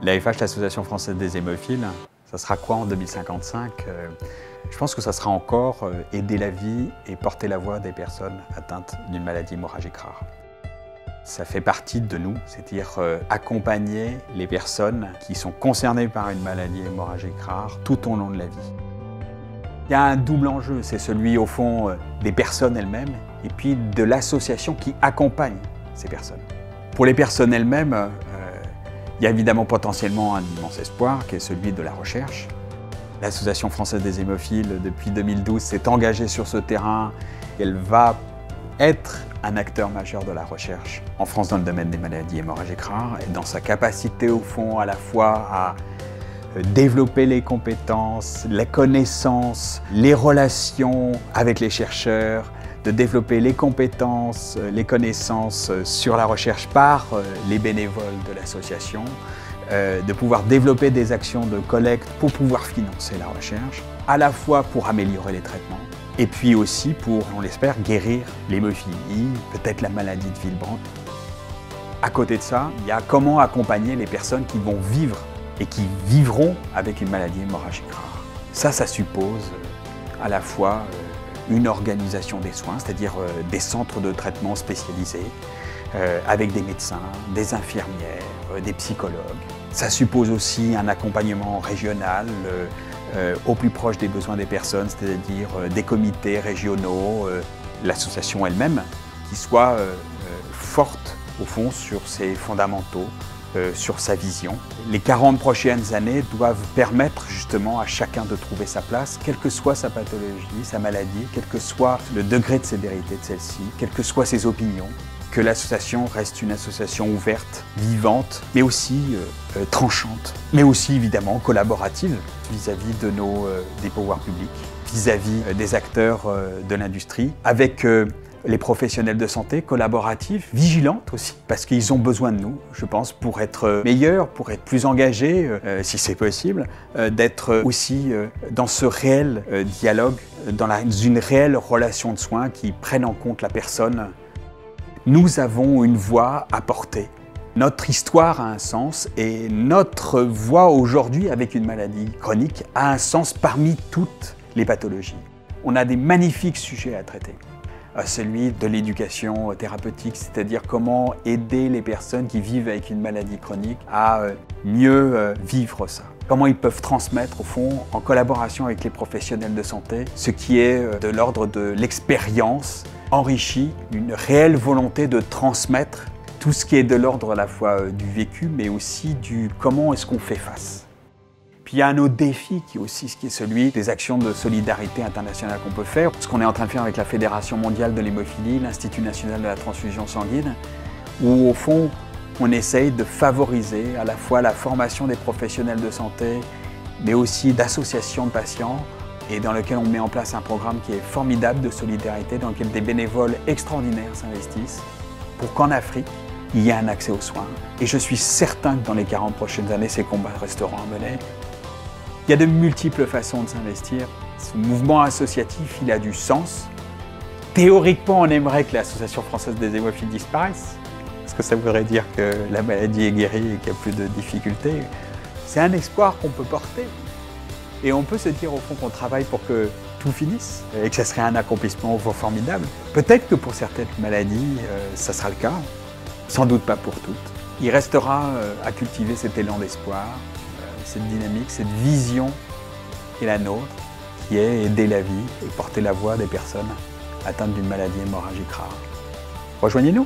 L'AFH, l'Association française des hémophiles, ça sera quoi en 2055? Je pense que ça sera encore aider la vie et porter la voix des personnes atteintes d'une maladie hémorragique rare. Ça fait partie de nous, c'est-à-dire accompagner les personnes qui sont concernées par une maladie hémorragique rare tout au long de la vie. Il y a un double enjeu, c'est celui au fond des personnes elles-mêmes et puis de l'association qui accompagne ces personnes. Pour les personnes elles-mêmes, il y a évidemment potentiellement un immense espoir qui est celui de la recherche. L'Association française des hémophiles, depuis 2012, s'est engagée sur ce terrain. Elle va être un acteur majeur de la recherche en France dans le domaine des maladies hémorragiques rares et dans sa capacité au fond à la fois à développer les compétences, les connaissances, les relations avec les chercheurs, de développer les compétences, les connaissances sur la recherche par les bénévoles de l'association, de pouvoir développer des actions de collecte pour pouvoir financer la recherche, à la fois pour améliorer les traitements, et puis aussi pour, on l'espère, guérir l'hémophilie, peut-être la maladie de Willebrand. À côté de ça, il y a comment accompagner les personnes qui vont vivre et qui vivront avec une maladie hémorragique rare. Ça suppose à la fois une organisation des soins, c'est-à-dire des centres de traitement spécialisés, avec des médecins, des infirmières, des psychologues. Ça suppose aussi un accompagnement régional au plus proche des besoins des personnes, c'est-à-dire des comités régionaux, l'association elle-même, qui soit forte au fond sur ses fondamentaux, sur sa vision. Les 40 prochaines années doivent permettre justement à chacun de trouver sa place, quelle que soit sa pathologie, sa maladie, quel que soit le degré de sévérité de celle-ci, quelles que soient ses opinions, que l'association reste une association ouverte, vivante, mais aussi tranchante, mais aussi évidemment collaborative vis-à-vis de des pouvoirs publics, vis-à-vis des acteurs de l'industrie, avec les professionnels de santé, collaboratifs, vigilantes aussi, parce qu'ils ont besoin de nous, je pense, pour être meilleurs, pour être plus engagés, si c'est possible, d'être aussi dans ce réel dialogue, dans une réelle relation de soins qui prenne en compte la personne. Nous avons une voix à porter. Notre histoire a un sens et notre voix aujourd'hui avec une maladie chronique a un sens parmi toutes les pathologies. On a des magnifiques sujets à traiter. Celui de l'éducation thérapeutique, c'est-à-dire comment aider les personnes qui vivent avec une maladie chronique à mieux vivre ça. Comment ils peuvent transmettre, au fond, en collaboration avec les professionnels de santé, ce qui est de l'ordre de l'expérience enrichie, une réelle volonté de transmettre tout ce qui est de l'ordre à la fois du vécu, mais aussi du comment est-ce qu'on fait face. Puis il y a un autre défi qui est celui des actions de solidarité internationale qu'on peut faire. Ce qu'on est en train de faire avec la Fédération mondiale de l'hémophilie, l'Institut national de la transfusion sanguine, où au fond, on essaye de favoriser à la fois la formation des professionnels de santé, mais aussi d'associations de patients, et dans lequel on met en place un programme qui est formidable de solidarité, dans lequel des bénévoles extraordinaires s'investissent, pour qu'en Afrique, il y ait un accès aux soins. Et je suis certain que dans les 40 prochaines années, ces combats resteront à mener. Il y a de multiples façons de s'investir. Ce mouvement associatif, il a du sens. Théoriquement, on aimerait que l'Association française des hémophiles disparaisse, parce que ça voudrait dire que la maladie est guérie et qu'il n'y a plus de difficultés. C'est un espoir qu'on peut porter. Et on peut se dire au fond qu'on travaille pour que tout finisse et que ça serait un accomplissement formidable. Peut-être que pour certaines maladies, ça sera le cas. Sans doute pas pour toutes. Il restera à cultiver cet élan d'espoir, cette dynamique, cette vision qui est la nôtre, qui est aider la vie et porter la voix des personnes atteintes d'une maladie hémorragique rare. Rejoignez-nous!